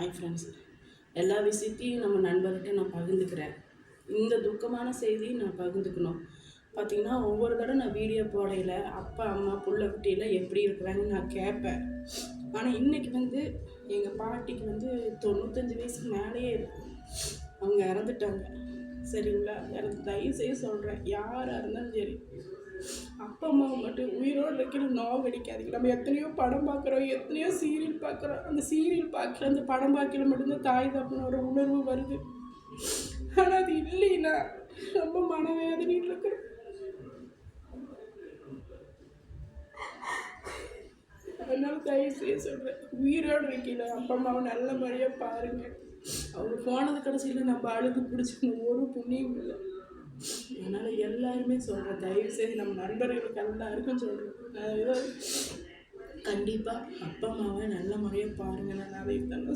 Hi friends, எல்லா விஷயத்தையும் நம்ம நண்பர்கிட்ட நான் பகிர்ந்துக்கிறேன். இந்த துக்கமான செய்தியும் நான் பகிர்ந்துக்கணும். பார்த்திங்கன்னா, ஒவ்வொரு தடவை நான் வீடியோ போடையில் அப்பா அம்மா புள்ள குட்டியில் எப்படி இருக்கிறாங்கன்னு நான் கேட்பேன். ஆனால் இன்றைக்கி எங்கள் பாட்டிக்கு 95 வயசுக்கு மேலேயே இருக்குது. அவங்க இறந்துட்டாங்க. சரிங்களா? எனக்கு தயவு செய்து சொல்கிறேன், யாராக இருந்தாலும் சரி, அப்பா அம்மாவை மட்டும் உயிரோடு இருக்கிற நோவு அடிக்காதீங்க. நம்ம எத்தனையோ படம் பார்க்குறோம், எத்தனையோ சீரியல் பார்க்குறோம். அந்த சீரியல் பார்க்குற அந்த படம் பார்க்கல மட்டும்தான் தாய் தப்பனோட உணர்வு வருது. ஆனால் அது இல்லைன்னா ரொம்ப மனவேதனையில் இருக்கிறோம். அதனால தயவு செய்ய சொல்கிறேன், உயிரோடு இருக்கீங்க அப்பா அம்மாவை நல்ல முறையாக பாருங்கள். அவங்க போனது கடைசியில் நம்ம அழுது பிடிச்சிக்கணும், ஒரு புண்ணியம் இல்லை. அதனால் எல்லாருமே சொல்கிறேன், தயவு செய்து நம்ம நண்பர்களுக்கு எல்லாருக்கும் சொல்கிறேன், கண்டிப்பாக அப்பா அம்மாவை நல்ல முறையாக பாருங்கள். நான் அதை தானே